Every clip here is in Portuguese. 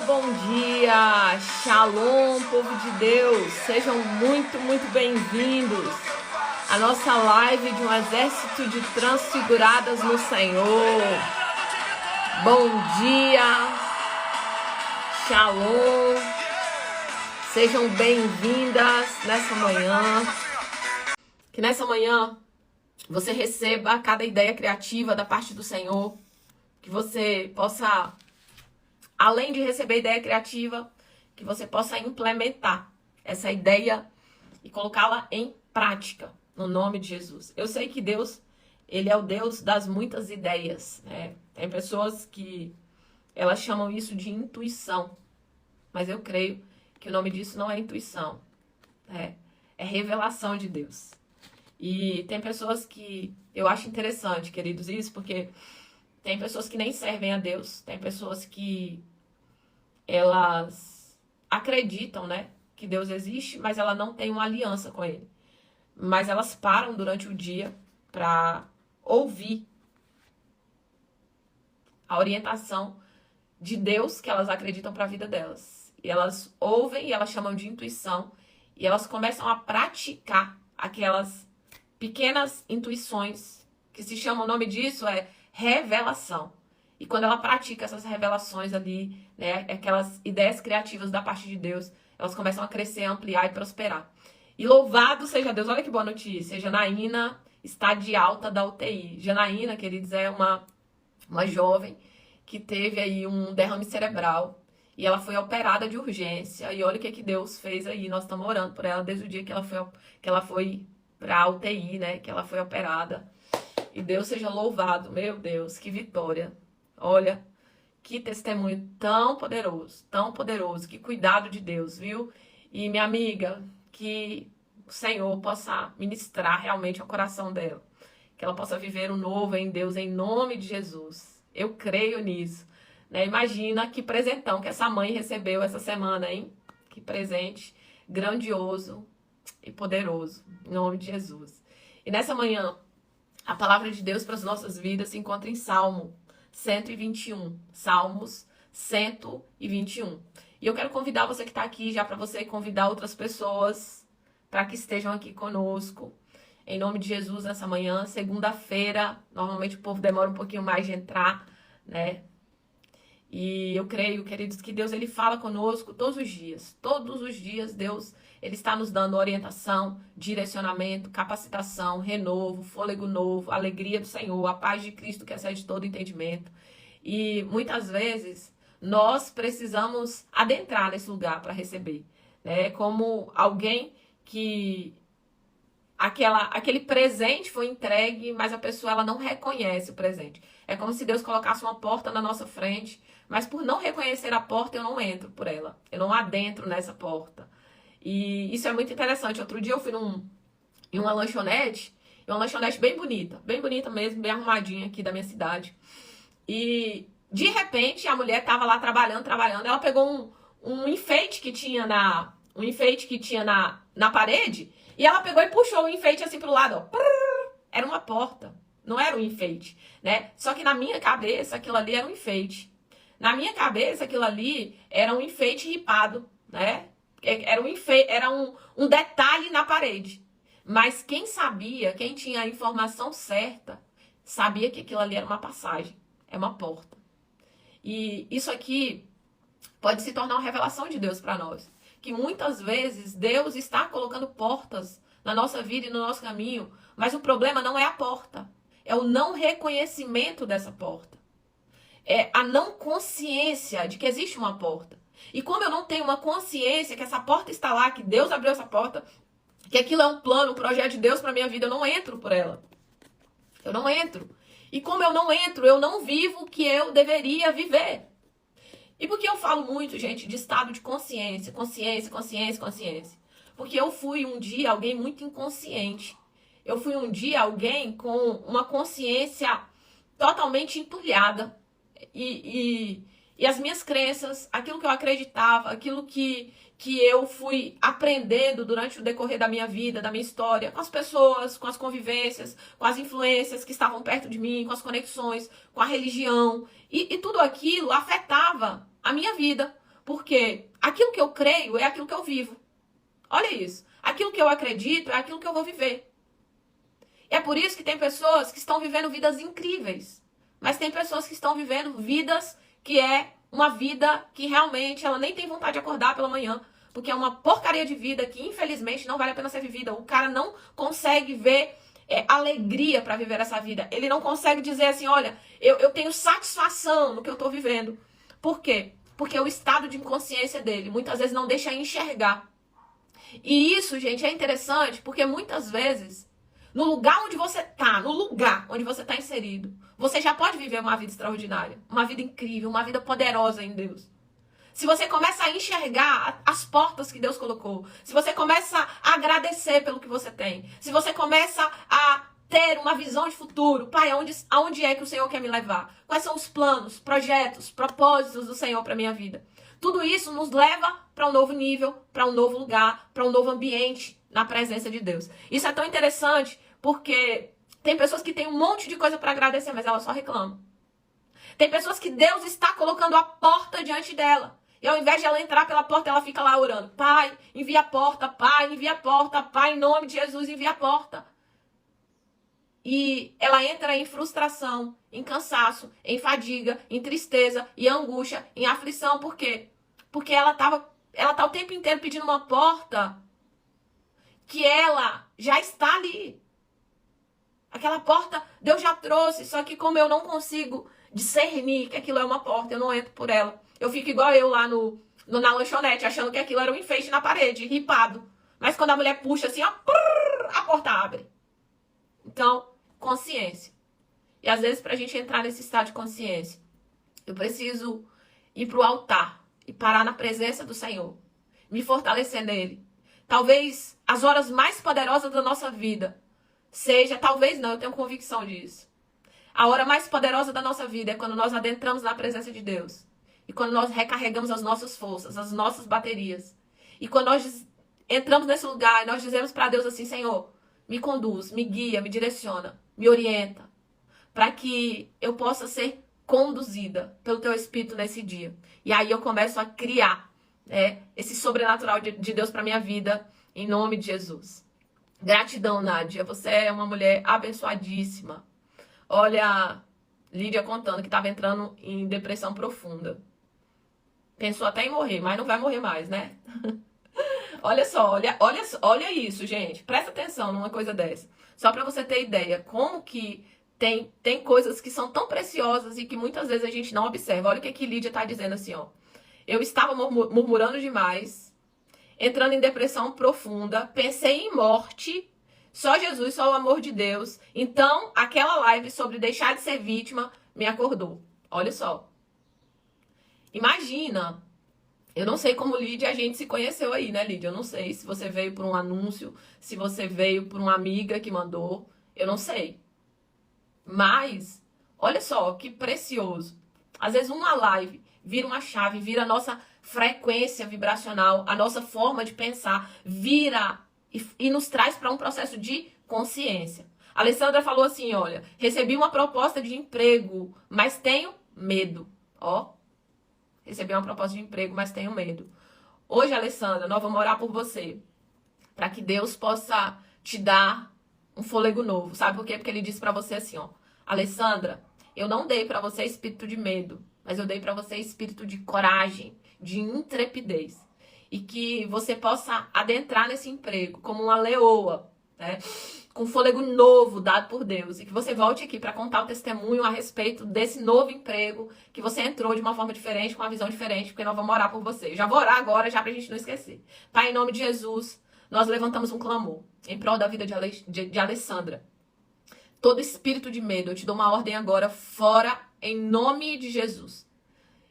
bom dia, Shalom, povo de Deus, sejam muito bem-vindos à nossa live de um exército de transfiguradas no Senhor. Bom dia, Shalom, sejam bem-vindas nessa manhã, que nessa manhã você receba cada ideia criativa da parte do Senhor, que você possa, além de receber ideia criativa, que você possa implementar essa ideia e colocá-la em prática, no nome de Jesus. Eu sei que Deus, Ele é o Deus das muitas ideias, né? Tem pessoas que elas chamam isso de intuição, mas eu creio que o nome disso não é intuição, é revelação de Deus. E tem pessoas que eu acho interessante, queridos, isso, porque tem pessoas que nem servem a Deus, tem pessoas que elas acreditam, né, que Deus existe, mas ela não tem uma aliança com Ele. Mas elas param durante o dia para ouvir a orientação de Deus que elas acreditam para a vida delas. E elas ouvem e elas chamam de intuição e elas começam a praticar aquelas pequenas intuições, que se chama, o nome disso é revelação. E quando ela pratica essas revelações ali, né, aquelas ideias criativas da parte de Deus, elas começam a crescer, ampliar e prosperar. E louvado seja Deus, olha que boa notícia, Janaína está de alta da UTI. Janaína, queridos, é uma jovem que teve aí um derrame cerebral e ela foi operada de urgência. E olha o que Deus fez aí, nós estamos orando por ela desde o dia que ela foi para a UTI, né, que ela foi operada. E Deus seja louvado, meu Deus, que vitória. Olha, que testemunho tão poderoso, que cuidado de Deus, viu? E minha amiga, que o Senhor possa ministrar realmente ao coração dela. Que ela possa viver o novo em Deus, em nome de Jesus. Eu creio nisso. Né? Imagina que presentão que essa mãe recebeu essa semana, hein? Que presente grandioso e poderoso, em nome de Jesus. E nessa manhã, a palavra de Deus para as nossas vidas se encontra em Salmo 121. Salmos 121. E eu quero convidar você que está aqui já para você convidar outras pessoas para que estejam aqui conosco. Em nome de Jesus, nessa manhã, segunda-feira. Normalmente o povo demora um pouquinho mais de entrar, né? E eu creio, queridos, que Deus ele fala conosco todos os dias. Todos os dias Deus ele está nos dando orientação, direcionamento, capacitação, renovo, fôlego novo, alegria do Senhor, a paz de Cristo que excede todo entendimento. E muitas vezes nós precisamos adentrar nesse lugar para receber. Né? Como alguém que aquele presente foi entregue, mas a pessoa ela não reconhece o presente. É como se Deus colocasse uma porta na nossa frente, mas por não reconhecer a porta, eu não entro por ela. Eu não adentro nessa porta. E isso é muito interessante. Outro dia eu fui em uma lanchonete bem bonita mesmo, bem arrumadinha aqui da minha cidade. E de repente a mulher estava lá trabalhando. Ela pegou um enfeite que tinha na parede e ela pegou e puxou o enfeite assim pro lado. Ó. Era uma porta, não era um enfeite, né? Só que na minha cabeça aquilo ali era um enfeite. Na minha cabeça aquilo ali era um enfeite ripado, né? Era um detalhe na parede. Mas quem sabia, quem tinha a informação certa, sabia que aquilo ali era uma passagem, é uma porta. E isso aqui pode se tornar uma revelação de Deus para nós. Que muitas vezes Deus está colocando portas na nossa vida e no nosso caminho, mas o problema não é a porta, é o não reconhecimento dessa porta. É a não consciência de que existe uma porta. E como eu não tenho uma consciência que essa porta está lá, que Deus abriu essa porta, que aquilo é um plano, um projeto de Deus para minha vida, eu não entro por ela. Eu não entro. E como eu não entro, eu não vivo o que eu deveria viver. E por que eu falo muito, gente, de estado de consciência? Consciência. Porque eu fui um dia alguém muito inconsciente. Eu fui um dia alguém com uma consciência totalmente entulhada. E as minhas crenças, aquilo que eu acreditava, aquilo que eu fui aprendendo durante o decorrer da minha vida, da minha história, com as pessoas, com as convivências, com as influências que estavam perto de mim, com as conexões, com a religião. E tudo aquilo afetava a minha vida. Porque aquilo que eu creio é aquilo que eu vivo. Olha isso. Aquilo que eu acredito é aquilo que eu vou viver. É por isso que tem pessoas que estão vivendo vidas incríveis. Mas tem pessoas que estão vivendo vidas que é uma vida que realmente ela nem tem vontade de acordar pela manhã. Porque é uma porcaria de vida que infelizmente não vale a pena ser vivida. O cara não consegue ver alegria para viver essa vida. Ele não consegue dizer assim, olha, eu tenho satisfação no que eu estou vivendo. Por quê? Porque o estado de inconsciência dele muitas vezes não deixa enxergar. E isso, gente, é interessante porque muitas vezes, no lugar onde você está inserido, você já pode viver uma vida extraordinária, uma vida incrível, uma vida poderosa em Deus. Se você começa a enxergar as portas que Deus colocou, se você começa a agradecer pelo que você tem, se você começa a ter uma visão de futuro, pai, aonde é que o Senhor quer me levar? Quais são os planos, projetos, propósitos do Senhor para minha vida? Tudo isso nos leva para um novo nível, para um novo lugar, para um novo ambiente na presença de Deus. Isso é tão interessante porque tem pessoas que têm um monte de coisa para agradecer, mas elas só reclamam. Tem pessoas que Deus está colocando a porta diante dela. E ao invés de ela entrar pela porta, ela fica lá orando. Pai, envia a porta. Pai, envia a porta. Pai, em nome de Jesus, envia a porta. E ela entra em frustração, em cansaço, em fadiga, em tristeza, em angústia, em aflição. Por quê? Porque ela tá o tempo inteiro pedindo uma porta que ela já está ali. Aquela porta Deus já trouxe, só que como eu não consigo discernir que aquilo é uma porta, eu não entro por ela. Eu fico igual eu lá na lanchonete, achando que aquilo era um enfeite na parede, ripado. Mas quando a mulher puxa assim, ó, a porta abre. Então, consciência. E às vezes, pra gente entrar nesse estado de consciência, eu preciso ir pro altar e parar na presença do Senhor. Me fortalecer nele. Talvez as horas mais poderosas da nossa vida seja, talvez não, eu tenho convicção disso. A hora mais poderosa da nossa vida é quando nós adentramos na presença de Deus. E quando nós recarregamos as nossas forças, as nossas baterias. E quando nós entramos nesse lugar e nós dizemos para Deus assim, Senhor, me conduz, me guia, me direciona, me orienta. Para que eu possa ser conduzida pelo Teu Espírito nesse dia. E aí eu começo a criar esse sobrenatural de Deus para minha vida, em nome de Jesus. Gratidão, Nádia. Você é uma mulher abençoadíssima. Olha, Lídia contando que estava entrando em depressão profunda. Pensou até em morrer, mas não vai morrer mais, né? Olha só, olha isso, gente. Presta atenção numa coisa dessa. Só para você ter ideia, como que tem coisas que são tão preciosas e que muitas vezes a gente não observa. Olha o que Lídia tá dizendo assim, ó. Eu estava murmurando demais, entrando em depressão profunda, pensei em morte, só Jesus, só o amor de Deus. Então, aquela live sobre deixar de ser vítima me acordou. Olha só. Imagina, eu não sei como Lídia a gente se conheceu aí, né, Lídia? Eu não sei se você veio por um anúncio, se você veio por uma amiga que mandou, eu não sei. Mas, olha só, que precioso. Às vezes uma live vira uma chave, vira a nossa frequência vibracional, a nossa forma de pensar, vira e nos traz para um processo de consciência. A Alessandra falou assim, olha, recebi uma proposta de emprego, mas tenho medo. Ó. Recebi uma proposta de emprego, mas tenho medo. Hoje, Alessandra, nós vamos orar por você. Para que Deus possa te dar um fôlego novo. Sabe por quê? Porque ele disse para você assim, ó. Alessandra, eu não dei para você espírito de medo, mas eu dei para você espírito de coragem, de intrepidez. E que você possa adentrar nesse emprego como uma leoa, né? Com fôlego novo dado por Deus. E que você volte aqui para contar o testemunho a respeito desse novo emprego que você entrou de uma forma diferente, com uma visão diferente, porque nós vamos orar por você. Já vou orar agora, já pra gente não esquecer. Pai, em nome de Jesus, nós levantamos um clamor em prol da vida de Alessandra. Todo espírito de medo, eu te dou uma ordem agora, fora, em nome de Jesus.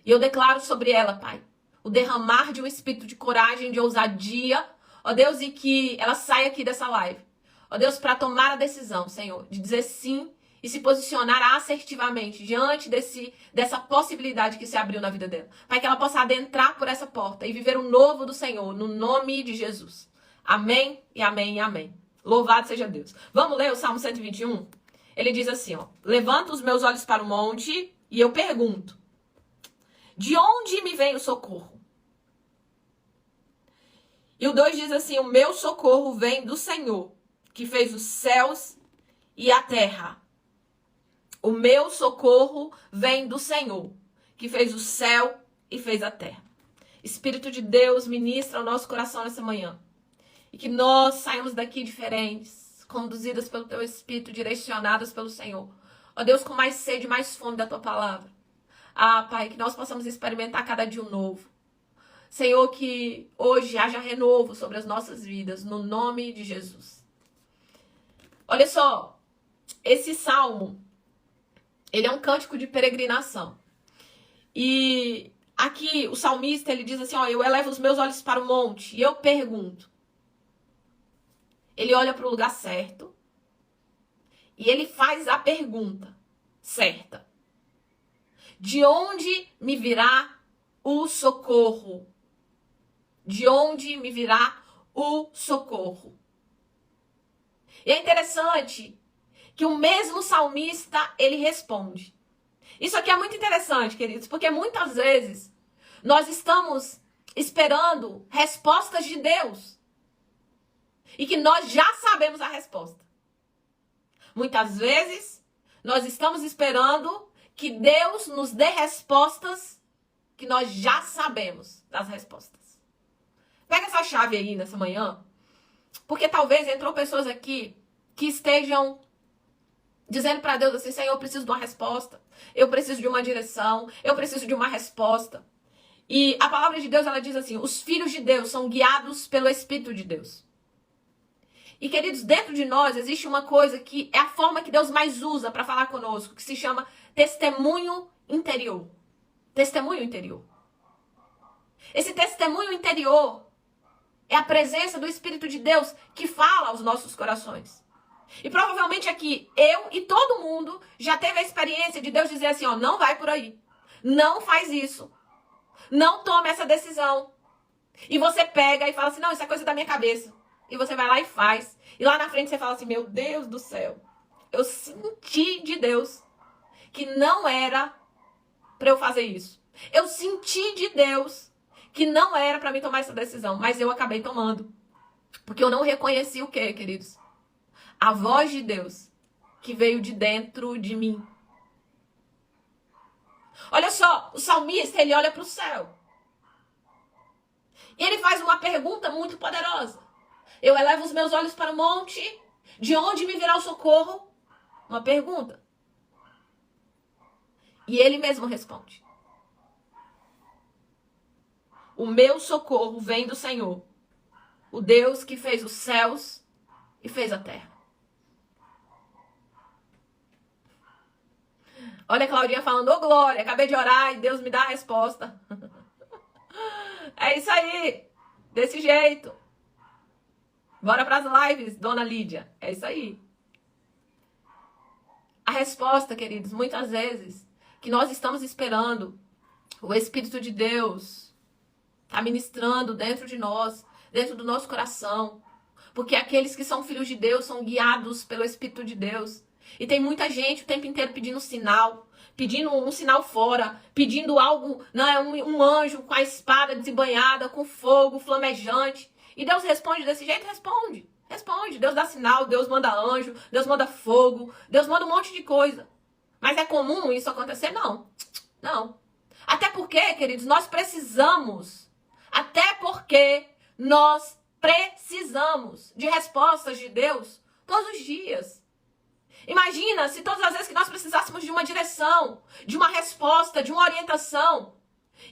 E eu declaro sobre ela, Pai, o derramar de um espírito de coragem, de ousadia, ó Deus, e que ela saia aqui dessa live. Ó Deus, para tomar a decisão, Senhor, de dizer sim e se posicionar assertivamente diante dessa possibilidade que se abriu na vida dela. Pai, que ela possa adentrar por essa porta e viver o novo do Senhor, no nome de Jesus. Amém e amém e amém. Louvado seja Deus. Vamos ler o Salmo 121? Ele diz assim, ó. Levanto os meus olhos para o monte e eu pergunto. De onde me vem o socorro? E o 2 diz assim, o meu socorro vem do Senhor, que fez os céus e a terra. O meu socorro vem do Senhor, que fez o céu e fez a terra. Espírito de Deus, ministra o nosso coração nessa manhã. E que nós saímos daqui diferentes, conduzidas pelo Teu Espírito, direcionadas pelo Senhor. Ó Deus, com mais sede, mais fome da Tua palavra. Ah, Pai, que nós possamos experimentar cada dia um novo. Senhor, que hoje haja renovo sobre as nossas vidas, no nome de Jesus. Olha só, esse salmo, ele é um cântico de peregrinação. E aqui o salmista, ele diz assim, ó, eu elevo os meus olhos para o monte e eu pergunto. Ele olha para o lugar certo e ele faz a pergunta certa. De onde me virá o socorro? De onde me virá o socorro? E é interessante que o mesmo salmista, ele responde. Isso aqui é muito interessante, queridos, porque muitas vezes nós estamos esperando respostas de Deus e que nós já sabemos a resposta. Muitas vezes nós estamos esperando que Deus nos dê respostas que nós já sabemos das respostas. Pega essa chave aí nessa manhã, porque talvez entrou pessoas aqui que estejam dizendo para Deus assim, Senhor, eu preciso de uma resposta, eu preciso de uma direção, eu preciso de uma resposta. E a palavra de Deus, ela diz assim, os filhos de Deus são guiados pelo Espírito de Deus. E, queridos, dentro de nós existe uma coisa que é a forma que Deus mais usa para falar conosco, que se chama testemunho interior. Testemunho interior. Esse testemunho interior é a presença do Espírito de Deus que fala aos nossos corações. E provavelmente aqui, eu e todo mundo já teve a experiência de Deus dizer assim, ó, não vai por aí. Não faz isso. Não tome essa decisão. E você pega e fala assim, não, isso é coisa da minha cabeça. E você vai lá e faz. E lá na frente você fala assim, meu Deus do céu. Eu senti de Deus que não era para eu fazer isso. Eu senti de Deus que não era para mim tomar essa decisão. Mas eu acabei tomando. Porque eu não reconheci o quê, queridos? A voz de Deus que veio de dentro de mim. Olha só, o salmista, ele olha para o céu. E ele faz uma pergunta muito poderosa. Eu elevo os meus olhos para o monte. De onde me virá o socorro? Uma pergunta. E ele mesmo responde. O meu socorro vem do Senhor. O Deus que fez os céus e fez a terra. Olha a Claudinha falando, ô Glória, acabei de orar e Deus me dá a resposta. É isso aí, desse jeito. Bora para as lives, dona Lídia. É isso aí. A resposta, queridos, muitas vezes, que nós estamos esperando, o Espírito de Deus está ministrando dentro de nós, dentro do nosso coração. Porque aqueles que são filhos de Deus são guiados pelo Espírito de Deus. E tem muita gente o tempo inteiro pedindo sinal, pedindo um sinal fora, pedindo algo, né, um anjo com a espada desembanhada, com fogo flamejante. E Deus responde desse jeito? Responde. Responde. Deus dá sinal, Deus manda anjo, Deus manda fogo, Deus manda um monte de coisa. Mas é comum isso acontecer? Não. Não. Até porque, queridos, nós precisamos de respostas de Deus todos os dias. Imagina se todas as vezes que nós precisássemos de uma direção, de uma resposta, de uma orientação,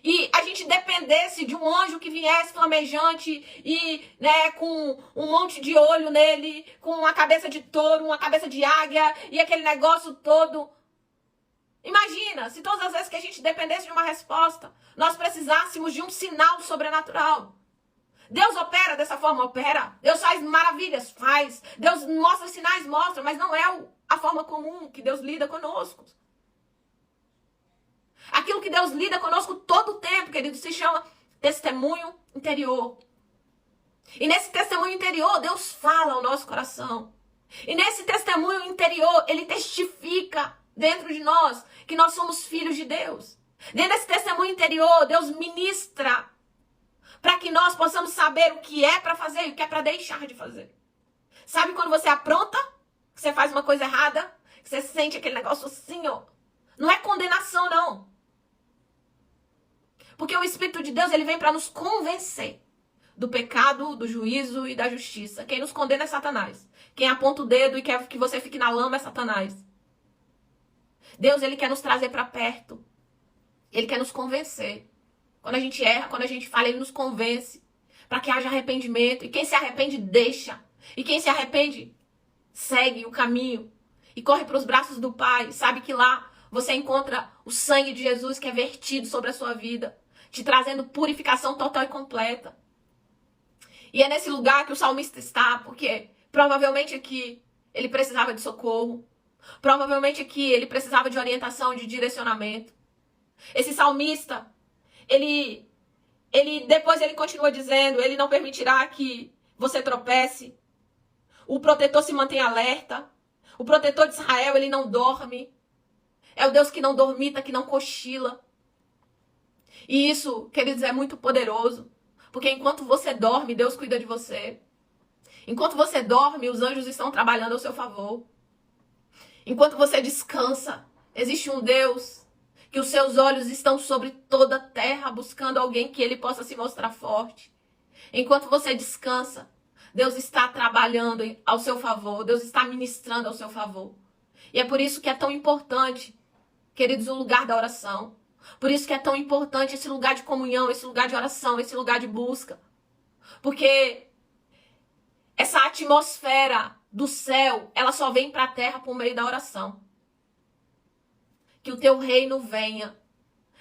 e a gente dependesse de um anjo que viesse flamejante e, né, com um monte de olho nele, com uma cabeça de touro, uma cabeça de águia e aquele negócio todo. Imagina se todas as vezes que a gente dependesse de uma resposta, nós precisássemos de um sinal sobrenatural. Deus opera dessa forma, opera. Deus faz maravilhas, faz. Deus mostra sinais, mostra, mas não é a forma comum que Deus lida conosco. Aquilo que Deus lida conosco todo o tempo, querido, se chama testemunho interior. E nesse testemunho interior, Deus fala ao nosso coração. E nesse testemunho interior, Ele testifica dentro de nós que nós somos filhos de Deus. Dentro desse testemunho interior, Deus ministra para que nós possamos saber o que é para fazer e o que é para deixar de fazer. Sabe quando você apronta, que você faz uma coisa errada, que você sente aquele negócio assim, ó. Não é condenação, não. Porque o Espírito de Deus, ele vem para nos convencer do pecado, do juízo e da justiça. Quem nos condena é Satanás. Quem aponta o dedo e quer que você fique na lama é Satanás. Deus, ele quer nos trazer para perto. Ele quer nos convencer. Quando a gente erra, quando a gente falha, ele nos convence para que haja arrependimento. E quem se arrepende, deixa. E quem se arrepende, segue o caminho e corre para os braços do Pai. Sabe que lá você encontra o sangue de Jesus que é vertido sobre a sua vida, te trazendo purificação total e completa. E é nesse lugar que o salmista está, porque provavelmente aqui ele precisava de socorro. Provavelmente aqui ele precisava de orientação, de direcionamento. Esse salmista, depois ele continua dizendo, ele não permitirá que você tropece. O protetor se mantém alerta. O protetor de Israel, ele não dorme. É o Deus que não dormita, que não cochila. E isso, queridos, é muito poderoso. Porque enquanto você dorme, Deus cuida de você. Enquanto você dorme, os anjos estão trabalhando ao seu favor. Enquanto você descansa, existe um Deus que os seus olhos estão sobre toda a terra, buscando alguém que ele possa se mostrar forte. Enquanto você descansa, Deus está trabalhando ao seu favor. Deus está ministrando ao seu favor. E é por isso que é tão importante, queridos, o lugar da oração. Por isso que é tão importante esse lugar de comunhão, esse lugar de oração, esse lugar de busca. Porque essa atmosfera do céu, ela só vem para a terra por meio da oração. Que o teu reino venha.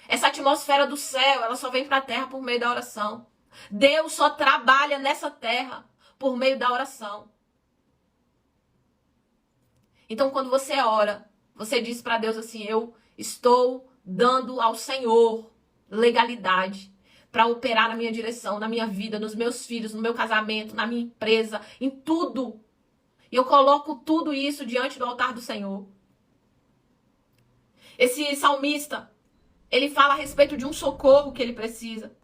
Essa atmosfera do céu, ela só vem para a terra por meio da oração. Deus só trabalha nessa terra por meio da oração. Então, quando você ora, você diz para Deus assim, eu estou dando ao Senhor legalidade para operar na minha direção, na minha vida, nos meus filhos, no meu casamento, na minha empresa, em tudo. E eu coloco tudo isso diante do altar do Senhor. Esse salmista, ele fala a respeito de um socorro que ele precisa.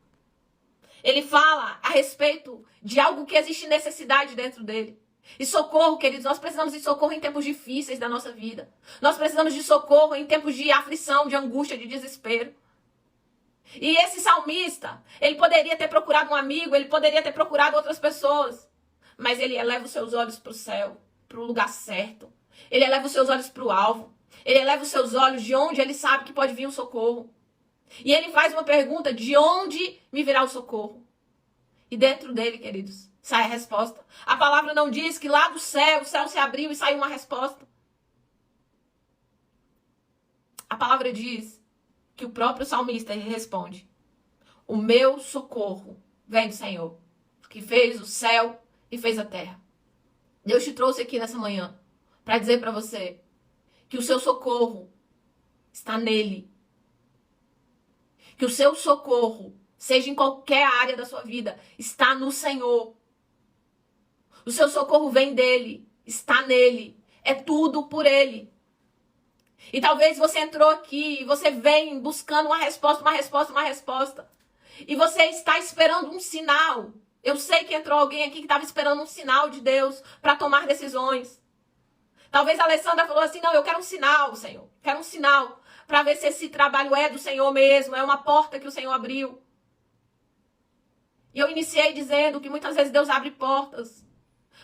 Ele fala a respeito de algo que existe necessidade dentro dele. E socorro, queridos, nós precisamos de socorro em tempos difíceis da nossa vida. Nós precisamos de socorro em tempos de aflição, de angústia, de desespero. E esse salmista, ele poderia ter procurado um amigo, ele poderia ter procurado outras pessoas. Mas ele eleva os seus olhos para o céu, para o lugar certo. Ele eleva os seus olhos para o alvo. Ele eleva os seus olhos de onde ele sabe que pode vir o socorro. E ele faz uma pergunta, de onde me virá o socorro? E dentro dele, queridos, sai a resposta. A palavra não diz que lá do céu, o céu se abriu e saiu uma resposta. A palavra diz que o próprio salmista responde: o meu socorro vem do Senhor, que fez o céu e fez a terra. Deus te trouxe aqui nessa manhã para dizer para você que o seu socorro está nele. Que o seu socorro, seja em qualquer área da sua vida, está no Senhor. O seu socorro vem dele, está nele. É tudo por ele. E talvez você entrou aqui e você vem buscando uma resposta, uma resposta, uma resposta. E você está esperando um sinal. Eu sei que entrou alguém aqui que estava esperando um sinal de Deus para tomar decisões. Talvez a Alessandra falou assim, não, eu quero um sinal, Senhor. Quero um sinal para ver se esse trabalho é do Senhor mesmo, é uma porta que o Senhor abriu. E eu iniciei dizendo que muitas vezes Deus abre portas,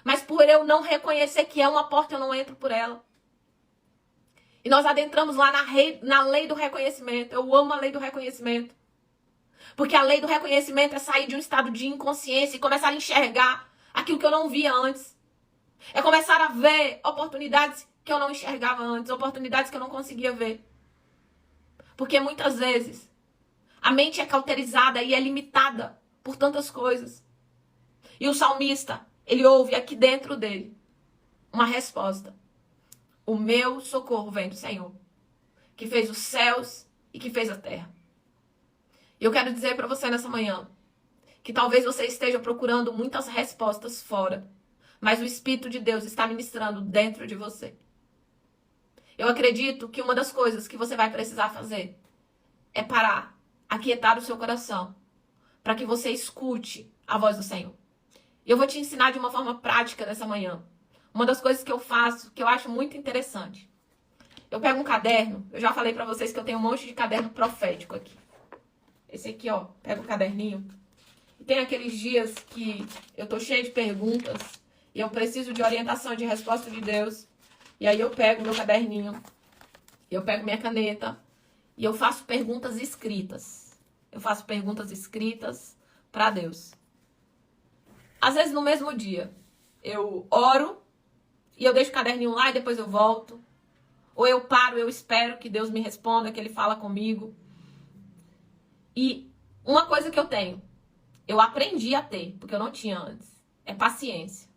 mas por eu não reconhecer que é uma porta, eu não entro por ela. E nós adentramos lá na lei do reconhecimento. Eu amo a lei do reconhecimento. Porque a lei do reconhecimento é sair de um estado de inconsciência e começar a enxergar aquilo que eu não via antes. É começar a ver oportunidades que eu não enxergava antes, oportunidades que eu não conseguia ver. Porque muitas vezes a mente é cauterizada e é limitada por tantas coisas. E o salmista, ele ouve aqui dentro dele uma resposta. O meu socorro vem do Senhor, que fez os céus e que fez a terra. E eu quero dizer para você nessa manhã que talvez você esteja procurando muitas respostas fora, mas o Espírito de Deus está ministrando dentro de você. Eu acredito que uma das coisas que você vai precisar fazer é para aquietar o seu coração, para que você escute a voz do Senhor. E eu vou te ensinar de uma forma prática nessa manhã. Uma das coisas que eu faço, que eu acho muito interessante. Eu pego um caderno, eu já falei pra vocês que eu tenho um monte de caderno profético aqui. Esse aqui, ó, pega o caderninho. E tem aqueles dias que eu tô cheia de perguntas e eu preciso de orientação, de resposta de Deus. E aí eu pego meu caderninho, eu pego minha caneta e eu faço perguntas escritas. Eu faço perguntas escritas pra Deus. Às vezes no mesmo dia, eu oro e eu deixo o caderninho lá e depois eu volto. Ou eu paro, eu espero que Deus me responda, que Ele fala comigo. E uma coisa que eu aprendi a ter, porque eu não tinha antes, é paciência.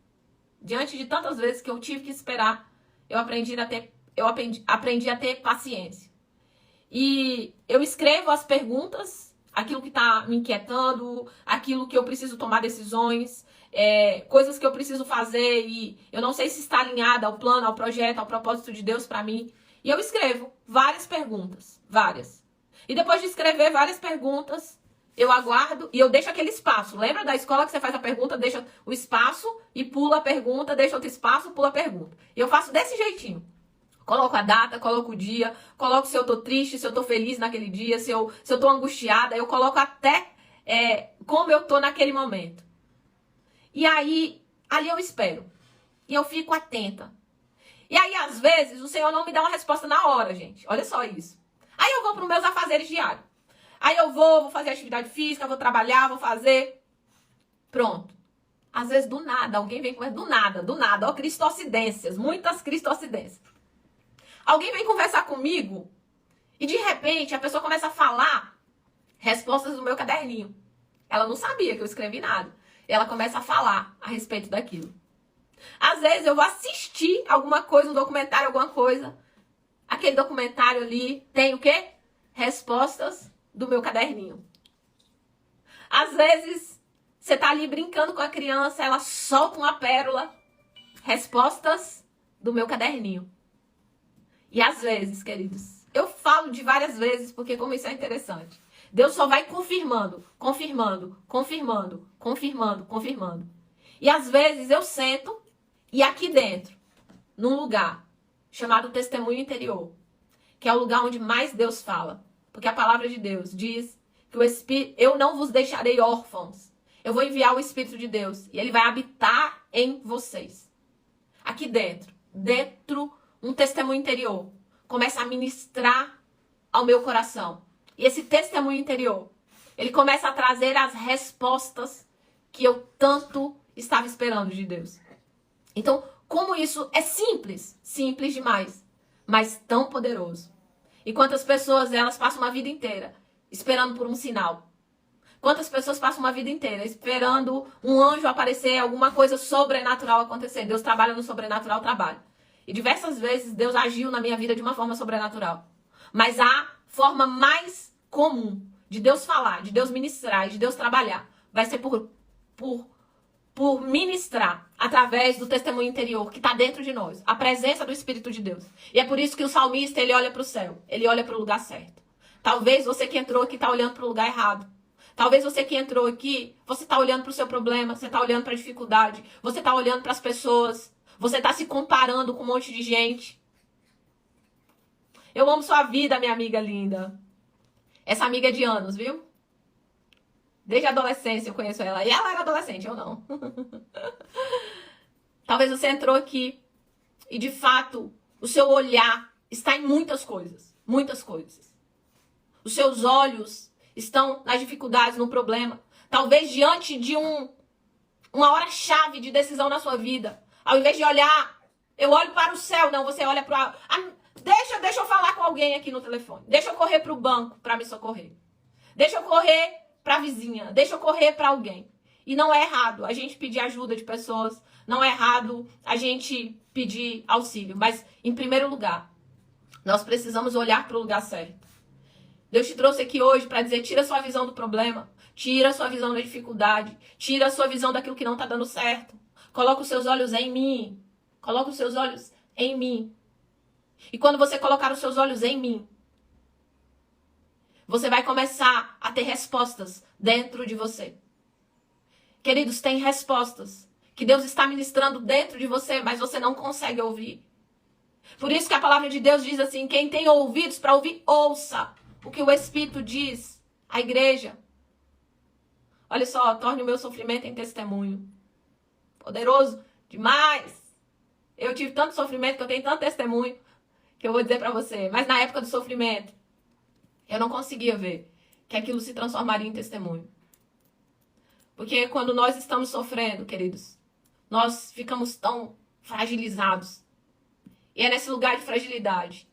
Diante de tantas vezes que eu tive que esperar, eu aprendi a ter paciência. E eu escrevo as perguntas, aquilo que está me inquietando, aquilo que eu preciso tomar decisões, coisas que eu preciso fazer e eu não sei se está alinhada ao plano, ao projeto, ao propósito de Deus para mim. E eu escrevo várias perguntas, várias. E depois de escrever várias perguntas, eu aguardo e eu deixo aquele espaço. Lembra da escola que você faz a pergunta, deixa o espaço e pula a pergunta, deixa outro espaço, pula a pergunta. E eu faço desse jeitinho. Coloco a data, coloco o dia, coloco se eu tô triste, se eu tô feliz naquele dia, se eu tô angustiada, eu coloco até como eu tô naquele momento. E aí, ali eu espero. E eu fico atenta. E aí, às vezes, o Senhor não me dá uma resposta na hora, gente. Olha só isso. Aí eu vou para os meus afazeres diários. Aí eu vou fazer atividade física, vou trabalhar, vou fazer. Pronto. Às vezes, do nada, alguém vem conversar. Do nada. Ó, cristocidências. Muitas cristocidências. Alguém vem conversar comigo e, de repente, a pessoa começa a falar respostas do meu caderninho. Ela não sabia que eu escrevi nada. Ela começa a falar a respeito daquilo. Às vezes eu vou assistir alguma coisa, um documentário, alguma coisa. Aquele documentário ali tem o quê? Respostas do meu caderninho. Às vezes você tá ali brincando com a criança, ela solta uma pérola. Respostas do meu caderninho. E às vezes, queridos, eu falo de várias vezes porque como isso é interessante. Deus só vai confirmando, confirmando, confirmando, confirmando, confirmando. E às vezes eu sento e aqui dentro, num lugar chamado testemunho interior, que é o lugar onde mais Deus fala. Porque a palavra de Deus diz que eu não vos deixarei órfãos. Eu vou enviar o Espírito de Deus e ele vai habitar em vocês. Aqui dentro, um testemunho interior começa a ministrar ao meu coração. E esse testemunho interior, ele começa a trazer as respostas que eu tanto estava esperando de Deus. Então, como isso é simples demais, mas tão poderoso. E quantas pessoas, elas passam uma vida inteira esperando por um sinal. Quantas pessoas passam uma vida inteira esperando um anjo aparecer, alguma coisa sobrenatural acontecer. Deus trabalha no sobrenatural, trabalha. E diversas vezes Deus agiu na minha vida de uma forma sobrenatural. Mas a forma mais comum de Deus falar, de Deus ministrar e de Deus trabalhar vai ser por ministrar através do testemunho interior que está dentro de nós, a presença do Espírito de Deus. E é por isso que o salmista, ele olha para o céu, ele olha para o lugar certo. Talvez você que entrou aqui está olhando para o lugar errado. Talvez você que entrou aqui, você está olhando para o seu problema, você está olhando para a dificuldade, você está olhando para as pessoas, você está se comparando com um monte de gente. Eu amo sua vida, minha amiga linda. Essa amiga é de anos, viu? Desde a adolescência eu conheço ela. E ela era adolescente, eu não. Talvez você entrou aqui e, de fato, o seu olhar está em muitas coisas. Muitas coisas. Os seus olhos estão nas dificuldades, no problema. Talvez diante de uma hora-chave de decisão na sua vida. Ao invés de olhar, eu olho para o céu. Não, você olha para... Deixa eu falar com alguém aqui no telefone. Deixa eu correr para o banco para me socorrer. Deixa eu correr para a vizinha. Deixa eu correr para alguém. E não é errado a gente pedir ajuda de pessoas. Não é errado a gente pedir auxílio. Mas, em primeiro lugar, nós precisamos olhar para o lugar certo. Deus te trouxe aqui hoje para dizer, tira a sua visão do problema. Tira a sua visão da dificuldade. Tira a sua visão daquilo que não está dando certo. Coloca os seus olhos em mim. Coloca os seus olhos em mim. E quando você colocar os seus olhos em mim, Você vai começar a ter respostas dentro de você. Queridos, tem respostas que Deus está ministrando dentro de você, mas você não consegue ouvir. Por isso que a palavra de Deus diz assim, quem tem ouvidos para ouvir, ouça o que o Espírito diz à igreja. Olha só, torne o meu sofrimento em testemunho. Poderoso demais. Eu tive tanto sofrimento, que eu tenho tanto testemunho, que eu vou dizer para você. Mas na época do sofrimento, eu não conseguia ver que aquilo se transformaria em testemunho. Porque quando nós estamos sofrendo, queridos, nós ficamos tão fragilizados. E é nesse lugar de fragilidade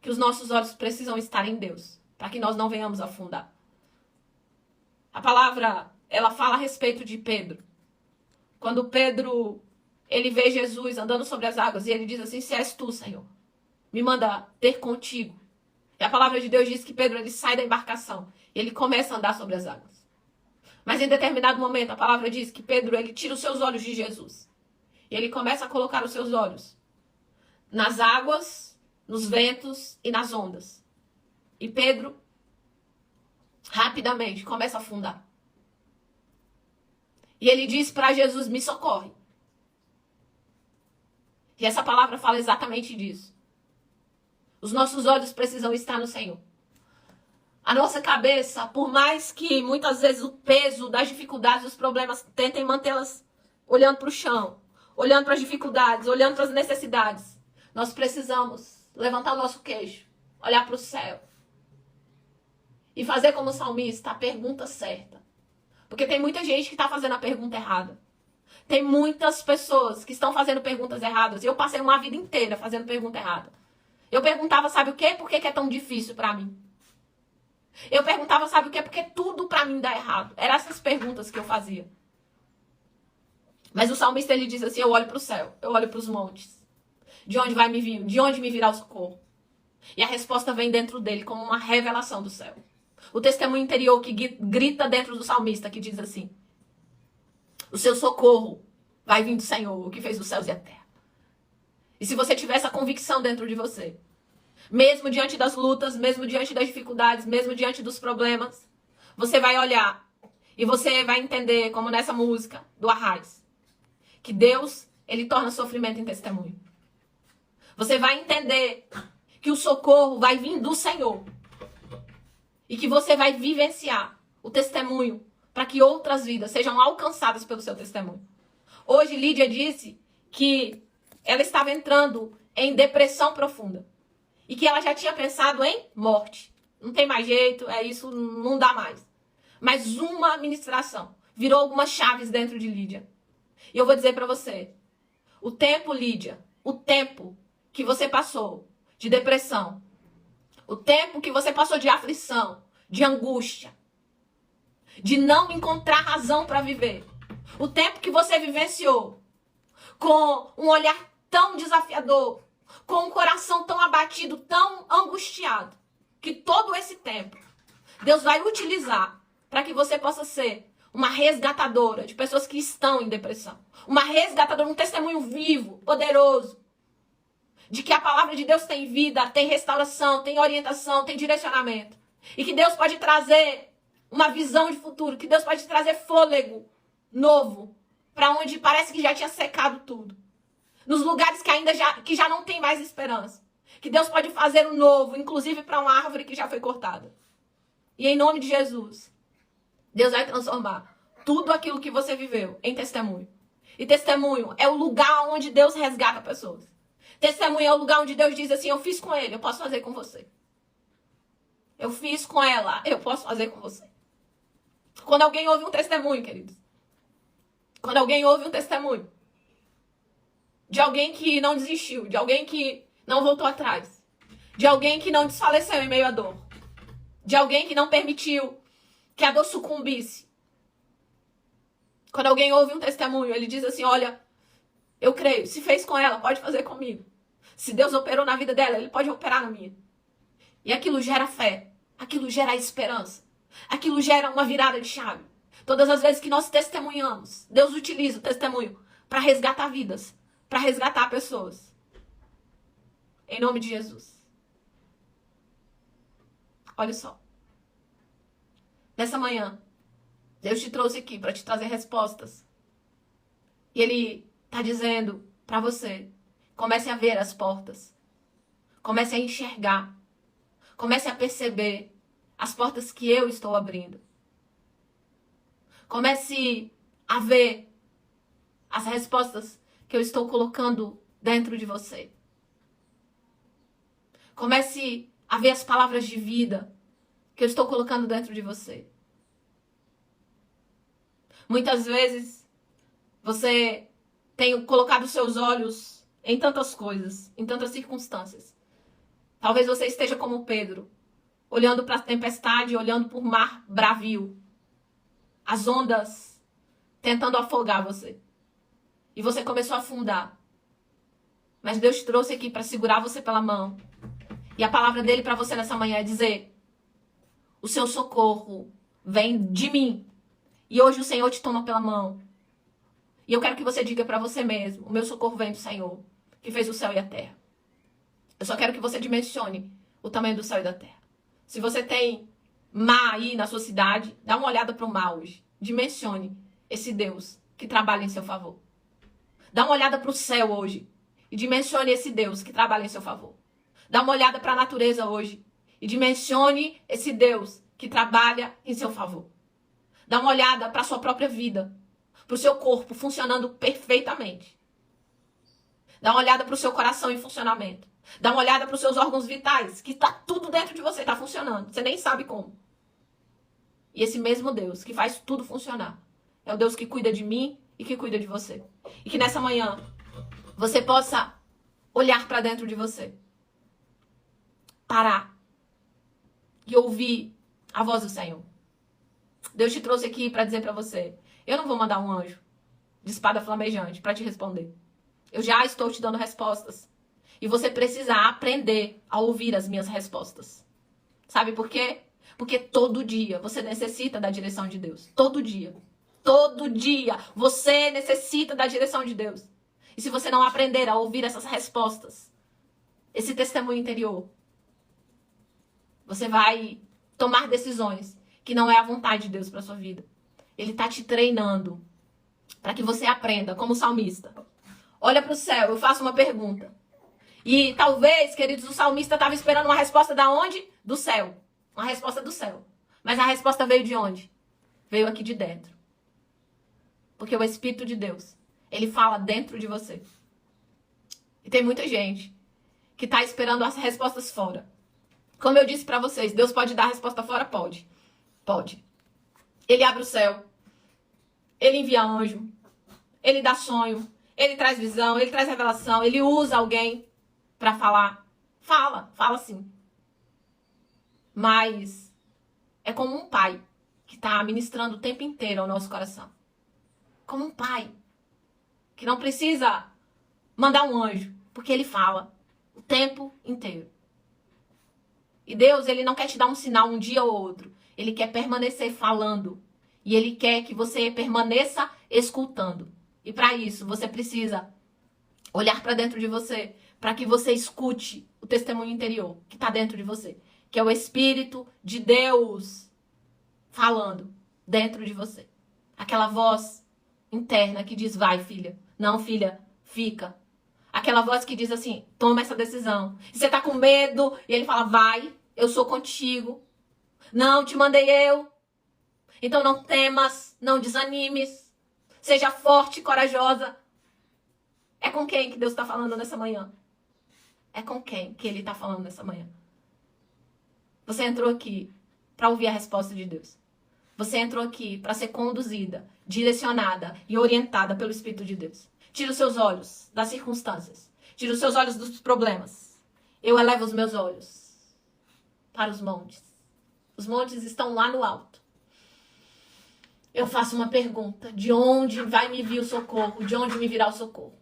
que os nossos olhos precisam estar em Deus, para que nós não venhamos afundar. A palavra, ela fala a respeito de Pedro. Quando Pedro, ele vê Jesus andando sobre as águas e ele diz assim, se és tu, Senhor, me manda ter contigo. E a palavra de Deus diz que Pedro, ele sai da embarcação e ele começa a andar sobre as águas. Mas em determinado momento, a palavra diz que Pedro, ele tira os seus olhos de Jesus. E ele começa a colocar os seus olhos nas águas, nos ventos e nas ondas. E Pedro, rapidamente, começa a afundar. E ele diz para Jesus, me socorre. E essa palavra fala exatamente disso. Os nossos olhos precisam estar no Senhor. A nossa cabeça, por mais que muitas vezes o peso das dificuldades, dos problemas, tentem mantê-las olhando para o chão, olhando para as dificuldades, olhando para as necessidades, nós precisamos levantar o nosso queixo, olhar para o céu e fazer como o salmista, a pergunta certa. Porque tem muita gente que está fazendo a pergunta errada. Tem muitas pessoas que estão fazendo perguntas erradas. Eu passei uma vida inteira fazendo pergunta errada. Eu perguntava, sabe o quê? Por que é tão difícil para mim? Eu perguntava, sabe o quê? Porque tudo para mim dá errado. Eram essas perguntas que eu fazia. Mas o salmista, ele diz assim, eu olho para o céu, eu olho para os montes. De onde vai me vir? De onde me virá o socorro? E a resposta vem dentro dele como uma revelação do céu. O testemunho interior que grita dentro do salmista, que diz assim, o seu socorro vai vir do Senhor, o que fez os céus e a terra. E se você tiver essa convicção dentro de você, mesmo diante das lutas, mesmo diante das dificuldades, mesmo diante dos problemas, você vai olhar e você vai entender, como nessa música do Arraiz, que Deus, ele torna sofrimento em testemunho. Você vai entender que o socorro vai vir do Senhor. E que você vai vivenciar o testemunho para que outras vidas sejam alcançadas pelo seu testemunho. Hoje, Lídia disse que ela estava entrando em depressão profunda. E que ela já tinha pensado em morte. Não tem mais jeito, é isso, não dá mais. Mas uma ministração virou algumas chaves dentro de Lídia. E eu vou dizer para você, o tempo, Lídia, o tempo que você passou de depressão, o tempo que você passou de aflição, de angústia, de não encontrar razão para viver, o tempo que você vivenciou com um olhar tão desafiador, com um coração tão abatido, tão angustiado, que todo esse tempo Deus vai utilizar para que você possa ser uma resgatadora de pessoas que estão em depressão. Uma resgatadora, um testemunho vivo, poderoso, de que a palavra de Deus tem vida, tem restauração, tem orientação, tem direcionamento. E que Deus pode trazer uma visão de futuro, que Deus pode trazer fôlego novo para onde parece que já tinha secado tudo. Nos lugares que já não tem mais esperança. Que Deus pode fazer o novo, inclusive para uma árvore que já foi cortada. E em nome de Jesus, Deus vai transformar tudo aquilo que você viveu em testemunho. E testemunho é o lugar onde Deus resgata pessoas. Testemunho é o lugar onde Deus diz assim, eu fiz com ele, eu posso fazer com você. Eu fiz com ela, eu posso fazer com você. Quando alguém ouve um testemunho, queridos. Quando alguém ouve um testemunho de alguém que não desistiu, de alguém que não voltou atrás, de alguém que não desfaleceu em meio à dor, de alguém que não permitiu que a dor sucumbisse. Quando alguém ouve um testemunho, ele diz assim, olha, eu creio, se fez com ela, pode fazer comigo. Se Deus operou na vida dela, ele pode operar na minha. E aquilo gera fé, aquilo gera esperança, aquilo gera uma virada de chave. Todas as vezes que nós testemunhamos, Deus utiliza o testemunho para resgatar vidas, para resgatar pessoas. Em nome de Jesus. Olha só. Nessa manhã, Deus te trouxe aqui para te trazer respostas. E Ele está dizendo para você, comece a ver as portas. Comece a enxergar. Comece a perceber as portas que eu estou abrindo. Comece a ver as respostas que eu estou colocando dentro de você. Comece a ver as palavras de vida que eu estou colocando dentro de você. Muitas vezes você tem colocado seus olhos em tantas coisas, em tantas circunstâncias. Talvez você esteja como Pedro, olhando para a tempestade, olhando para o mar bravio. As ondas tentando afogar você. E você começou a afundar. Mas Deus te trouxe aqui para segurar você pela mão. E a palavra dele para você nessa manhã é dizer: o seu socorro vem de mim. E hoje o Senhor te toma pela mão. E eu quero que você diga para você mesmo: o meu socorro vem do Senhor, que fez o céu e a terra. Eu só quero que você dimensione o tamanho do céu e da terra. Se você tem mar aí na sua cidade, dá uma olhada para o mar hoje. Dimensione esse Deus que trabalha em seu favor. Dá uma olhada para o céu hoje e dimensione esse Deus que trabalha em seu favor. Dá uma olhada para a natureza hoje e dimensione esse Deus que trabalha em seu favor. Dá uma olhada para a sua própria vida, para o seu corpo funcionando perfeitamente. Dá uma olhada para o seu coração em funcionamento. Dá uma olhada para os seus órgãos vitais, que está tudo dentro de você, está funcionando. Você nem sabe como. E esse mesmo Deus que faz tudo funcionar é o Deus que cuida de mim e que cuida de você. E que nessa manhã você possa olhar para dentro de você. Parar e ouvir a voz do Senhor. Deus te trouxe aqui para dizer para você: eu não vou mandar um anjo de espada flamejante para te responder. Eu já estou te dando respostas. E você precisa aprender a ouvir as minhas respostas. Sabe por quê? Porque todo dia você necessita da direção de Deus. Todo dia. Todo dia você necessita da direção de Deus. E se você não aprender a ouvir essas respostas, esse testemunho interior, você vai tomar decisões que não é a vontade de Deus para sua vida. Ele está te treinando para que você aprenda, como salmista. Olha para o céu, eu faço uma pergunta. E talvez, queridos, o salmista estava esperando uma resposta da onde? Do céu. Uma resposta do céu. Mas a resposta veio de onde? Veio aqui de dentro. Porque o Espírito de Deus, ele fala dentro de você. E tem muita gente que está esperando as respostas fora. Como eu disse para vocês, Deus pode dar a resposta fora? Pode. Pode. Ele abre o céu. Ele envia anjo. Ele dá sonho. Ele traz visão. Ele traz revelação. Ele usa alguém para falar. Fala sim. Mas é como um pai que está ministrando o tempo inteiro ao nosso coração. Como um pai que não precisa mandar um anjo, porque ele fala o tempo inteiro. E Deus, ele não quer te dar um sinal um dia ou outro. Ele quer permanecer falando. E ele quer que você permaneça escutando. E para isso, você precisa olhar para dentro de você, para que você escute o testemunho interior que está dentro de você, que é o Espírito de Deus falando dentro de você. Aquela voz interna que diz: vai, filha. Não, filha, fica. Aquela voz que diz assim: toma essa decisão. E você tá com medo e ele fala: vai, eu sou contigo. Não, te mandei eu. Então não temas, não desanimes. Seja forte e corajosa. É com quem que Deus está falando nessa manhã? É com quem que ele está falando nessa manhã? Você entrou aqui para ouvir a resposta de Deus. Você entrou aqui para ser conduzida, direcionada e orientada pelo Espírito de Deus. Tira os seus olhos das circunstâncias. Tira os seus olhos dos problemas. Eu elevo os meus olhos para os montes. Os montes estão lá no alto. Eu faço uma pergunta: de onde vai me vir o socorro? De onde me virá o socorro?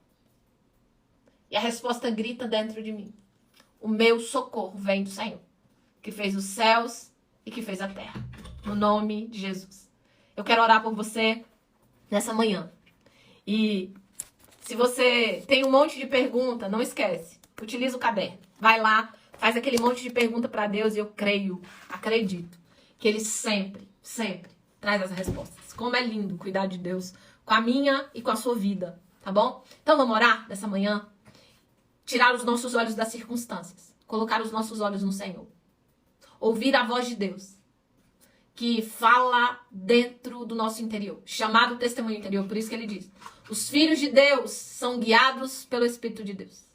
E a resposta grita dentro de mim: o meu socorro vem do Senhor, que fez os céus e que fez a terra. No nome de Jesus. Eu quero orar por você nessa manhã. E se você tem um monte de pergunta, não esquece. Utiliza o caderno. Vai lá, faz aquele monte de pergunta para Deus e eu creio, acredito, que Ele sempre, sempre traz as respostas. Como é lindo cuidar de Deus com a minha e com a sua vida, tá bom? Então vamos orar nessa manhã? Tirar os nossos olhos das circunstâncias, colocar os nossos olhos no Senhor. Ouvir a voz de Deus, que fala dentro do nosso interior, chamado testemunho interior, por isso que ele diz, os filhos de Deus são guiados pelo Espírito de Deus.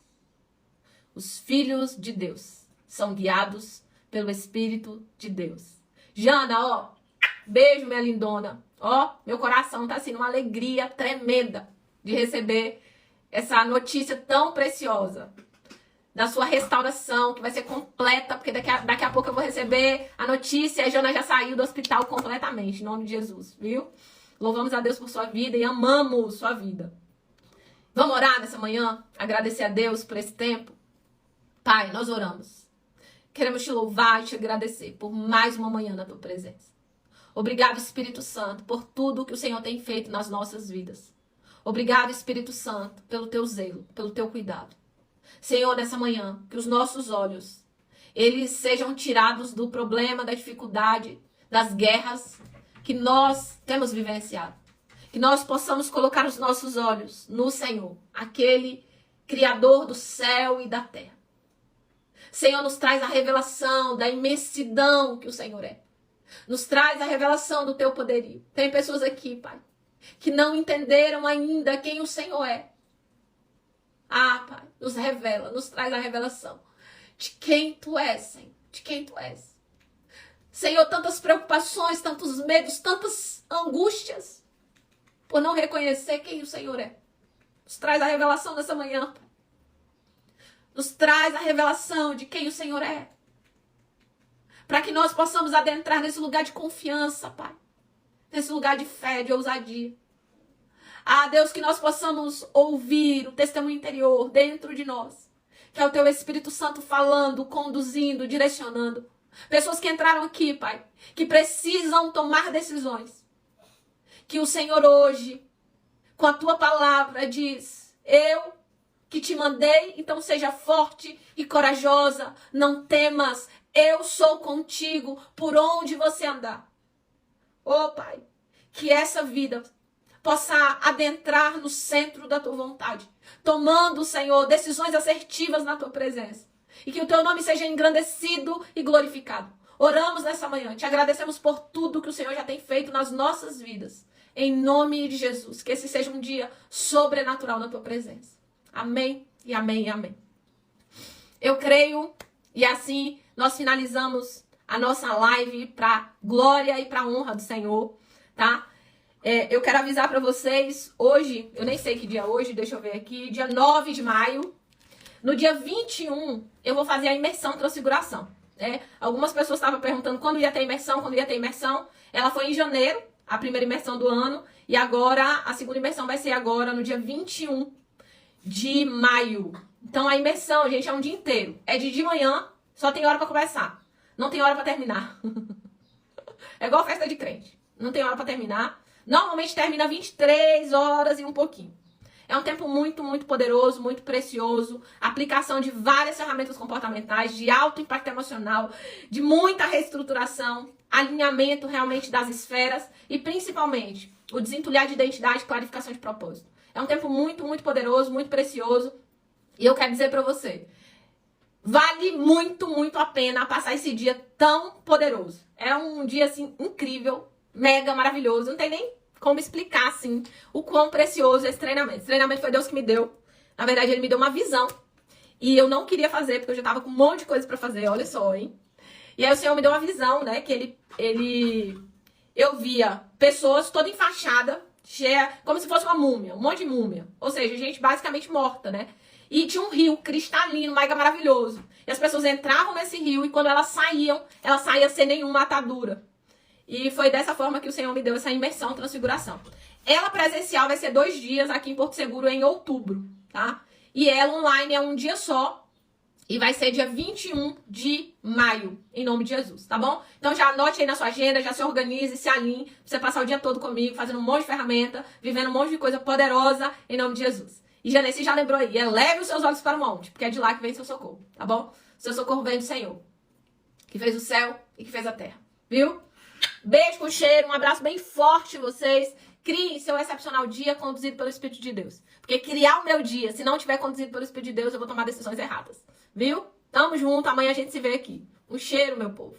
Os filhos de Deus são guiados pelo Espírito de Deus. Jana, ó, beijo, minha lindona. Ó, meu coração tá assim, uma alegria tremenda de receber essa notícia tão preciosa da sua restauração, que vai ser completa, porque daqui a pouco eu vou receber a notícia, a Jana já saiu do hospital completamente, em nome de Jesus, viu? Louvamos a Deus por sua vida e amamos sua vida. Vamos orar nessa manhã, agradecer a Deus por esse tempo? Pai, nós oramos. Queremos te louvar e te agradecer por mais uma manhã na tua presença. Obrigado, Espírito Santo, por tudo que o Senhor tem feito nas nossas vidas. Obrigado, Espírito Santo, pelo teu zelo, pelo teu cuidado. Senhor, nessa manhã, que os nossos olhos, eles sejam tirados do problema, da dificuldade, das guerras que nós temos vivenciado. Que nós possamos colocar os nossos olhos no Senhor, aquele Criador do céu e da terra. Senhor, nos traz a revelação da imensidão que o Senhor é. Nos traz a revelação do teu poderio. Tem pessoas aqui, Pai, que não entenderam ainda quem o Senhor é. Ah, Pai, nos revela, nos traz a revelação de quem tu és, Senhor, de quem tu és. Senhor, tantas preocupações, tantos medos, tantas angústias por não reconhecer quem o Senhor é. Nos traz a revelação nessa manhã, Pai. Nos traz a revelação de quem o Senhor é. Para que nós possamos adentrar nesse lugar de confiança, Pai. Nesse lugar de fé, de ousadia. Ah, Deus, que nós possamos ouvir o testemunho interior dentro de nós. Que é o teu Espírito Santo falando, conduzindo, direcionando. Pessoas que entraram aqui, Pai, que precisam tomar decisões. Que o Senhor hoje, com a tua palavra, diz, eu que te mandei, então seja forte e corajosa, não temas, eu sou contigo por onde você andar. Oh, Pai, que essa vida possa adentrar no centro da tua vontade, tomando, Senhor, decisões assertivas na tua presença. E que o teu nome seja engrandecido e glorificado. Oramos nessa manhã, te agradecemos por tudo que o Senhor já tem feito nas nossas vidas. Em nome de Jesus, que esse seja um dia sobrenatural na tua presença. Amém e amém e amém. Eu creio e assim nós finalizamos a nossa live para glória e para honra do Senhor, tá? Eu quero avisar para vocês, hoje, eu nem sei que dia é hoje, deixa eu ver aqui, dia 9 de maio, no dia 21, eu vou fazer a imersão transfiguração. Algumas pessoas estavam perguntando quando ia ter imersão, ela foi em janeiro, a primeira imersão do ano, e agora, a segunda imersão vai ser agora, no dia 21 de maio. Então a imersão, gente, é um dia inteiro. É de manhã, só tem hora pra começar. Não tem hora pra terminar. É igual festa de crente. Não tem hora pra terminar. Normalmente termina 23 horas e um pouquinho. É um tempo muito, muito poderoso, muito precioso. Aplicação de várias ferramentas comportamentais, de alto impacto emocional, de muita reestruturação, alinhamento realmente das esferas e principalmente o desentulhar de identidade e clarificação de propósito. É um tempo muito, muito poderoso, muito precioso. E eu quero dizer pra você, vale muito, muito a pena passar esse dia tão poderoso. É um dia, assim, incrível, mega maravilhoso. Não tem nem como explicar, assim, o quão precioso é esse treinamento. Esse treinamento foi Deus que me deu. Na verdade, ele me deu uma visão. E eu não queria fazer, porque eu já tava com um monte de coisa pra fazer. Olha só, hein? E aí o Senhor me deu uma visão, né? Que eu via pessoas toda enfaixada, cheia, como se fosse uma múmia, um monte de múmia. Ou seja, gente basicamente morta, né? E tinha um rio cristalino, mega maravilhoso. E as pessoas entravam nesse rio e quando elas saíam sem nenhuma atadura. E foi dessa forma que o Senhor me deu essa imersão, transfiguração. Ela presencial vai ser 2 dias aqui em Porto Seguro em outubro, tá? E ela online é um dia só. E vai ser dia 21 de maio, em nome de Jesus, tá bom? Então já anote aí na sua agenda, já se organize, se alinhe, pra você passar o dia todo comigo, fazendo um monte de ferramenta, vivendo um monte de coisa poderosa, em nome de Jesus. E Janeci já lembrou aí, eleve os seus olhos para o monte, porque é de lá que vem seu socorro, tá bom? Seu socorro vem do Senhor, que fez o céu e que fez a terra, viu? Beijo com cheiro, um abraço bem forte vocês. Crie seu excepcional dia conduzido pelo Espírito de Deus. Porque criar o meu dia, se não tiver conduzido pelo Espírito de Deus, eu vou tomar decisões erradas. Viu? Tamo junto, amanhã a gente se vê aqui. Um cheiro, meu povo.